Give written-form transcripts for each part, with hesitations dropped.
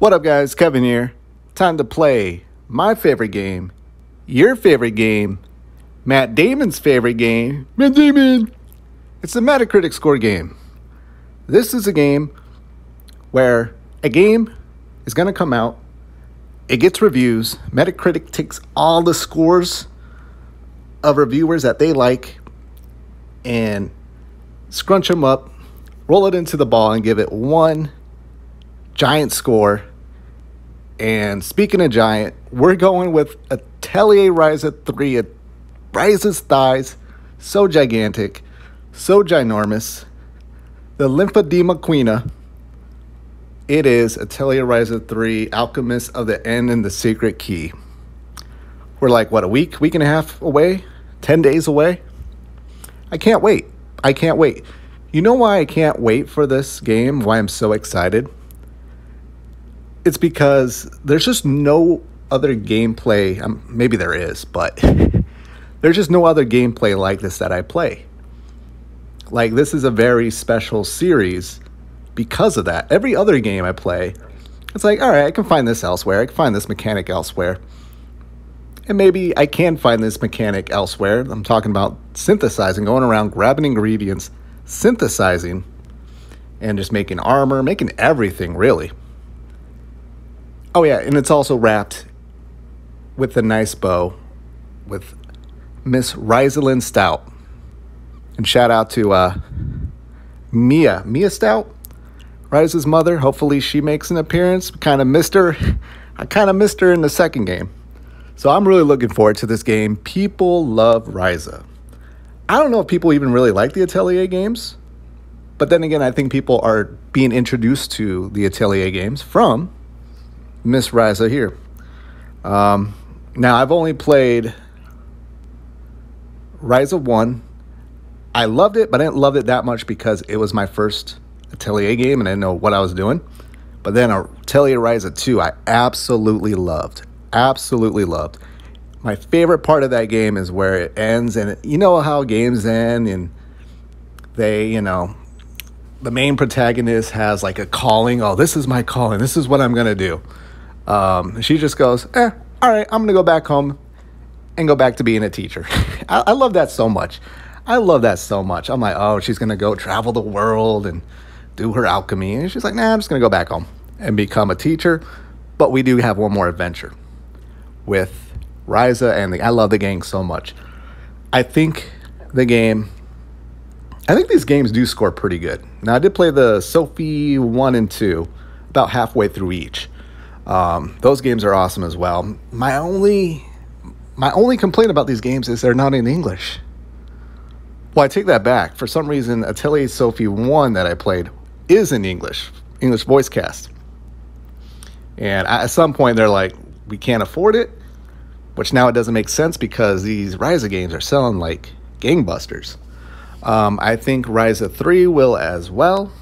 What up, guys? Kevin here. Time to play my favorite game, your favorite game, Matt Damon's favorite game, Matt Damon. It's the Metacritic score game. This is a game where a game is going to come out, it gets reviews, Metacritic takes all the scores of reviewers that they like and scrunch them up, roll it into the ball, and give it one giant score. And speaking of giant, we're going with Atelier Ryza 3. Ryza's thighs, so gigantic, so ginormous. The lymphedema queena. It is Atelier Ryza 3, Alchemist of the End and the Secret Key. We're like, what, a week and a half away? 10 days away? I can't wait. I can't wait. You know why I can't wait for this game? Why I'm so excited? It's because there's just no other gameplay. Maybe there is, but there's just no other gameplay like this that I play. Like, this is a very special series because of that. Every other game I play, it's like, all right, I can find this elsewhere. I can find this mechanic elsewhere. And maybe I can find this mechanic elsewhere. I'm talking about synthesizing, going around, grabbing ingredients, synthesizing, and just making armor, making everything, really. Oh, yeah, and it's also wrapped with a nice bow with Miss Rosalind Stout. And shout out to Mia Stout, Ryza's mother. Hopefully she makes an appearance. Kind of missed her. I kind of missed her in the second game. So I'm really looking forward to this game. People love Ryza. I don't know if people even really like the Atelier games. But then again, I think people are being introduced to the Atelier games from Miss Ryza here. Now, I've only played Ryza 1. I loved it, but I didn't love it that much because it was my first Atelier game and I didn't know what I was doing. But then Atelier Ryza 2, I absolutely loved. Absolutely loved. My favorite part of that game is where it ends, and you know how games end and they, you know, the main protagonist has like a calling. Oh, this is my calling. This is what I'm going to do. She just goes, all right, I'm going to go back home and go back to being a teacher. I love that so much. I love that so much. I'm like, oh, she's going to go travel the world and do her alchemy. And she's like, nah, I'm just going to go back home and become a teacher. But we do have one more adventure with Ryza, and I love the gang so much. I think these games do score pretty good. Now, I did play the Sophie 1 and 2, about halfway through each. Those games are awesome as well. My only complaint about these games is they're not in English. Well, I take that back. For some reason, Atelier Sophie 1 that I played is in English voice cast. And at some point, they're like, we can't afford it, which now it doesn't make sense because these Ryza games are selling like gangbusters. I think Ryza 3 will as well.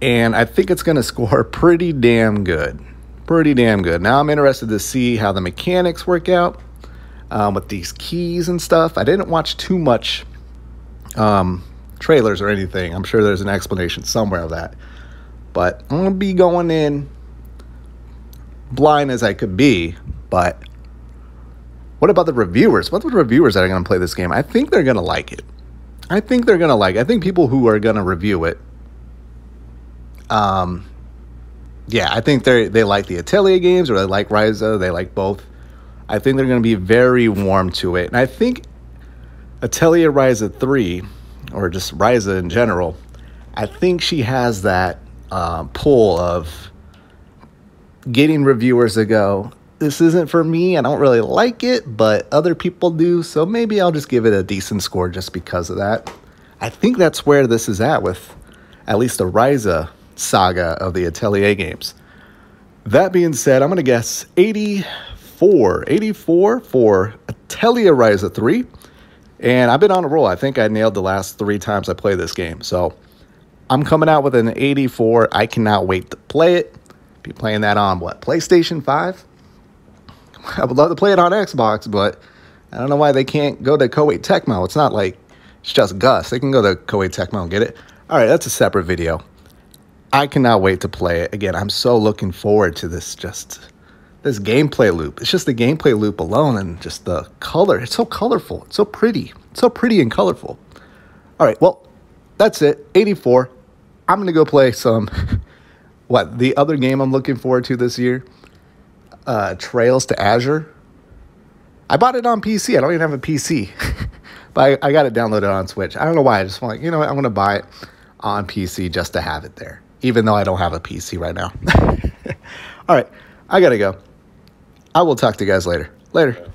And I think it's going to score pretty damn good. Pretty damn good. Now I'm interested to see how the mechanics work out with these keys and stuff. I didn't watch too much trailers or anything. I'm sure there's an explanation somewhere of that. But I'm going to be going in blind as I could be. But what about the reviewers? What are the reviewers that are going to play this game? I think they're going to like it. I think they're going to like it. I think people who are going to review it, yeah, I think they like the Atelier games, or they like Ryza. They like both. I think they're going to be very warm to it. And I think Atelier Ryza 3, or just Ryza in general, I think she has that pull of getting reviewers to go, this isn't for me. I don't really like it, but other people do. So maybe I'll just give it a decent score just because of that. I think that's where this is at with at least the Ryza saga of the Atelier games. That being said, I'm going to guess 84 for Atelier Ryza 3. And I've been on a roll. I think I nailed the last 3 times I played this game. So I'm coming out with an 84. I cannot wait to play it. Be playing that on, what, PlayStation 5? I would love to play it on Xbox, but I don't know why they can't go to Koei Tecmo. It's not like it's just Gus. They can go to Koei Tecmo and get it. All right, that's a separate video. I cannot wait to play it again. I'm so looking forward to this this gameplay loop. It's just the gameplay loop alone and just the color. It's so colorful. It's so pretty. It's so pretty and colorful. All right, well, that's it. 84. I'm going to go play some, the other game I'm looking forward to this year? Trails to Azure. I bought it on PC. I don't even have a PC. But I got it downloaded on Switch. I don't know why. I just want, I'm going to buy it on PC just to have it there, even though I don't have a PC right now. All right, I got to go. I will talk to you guys later. Later.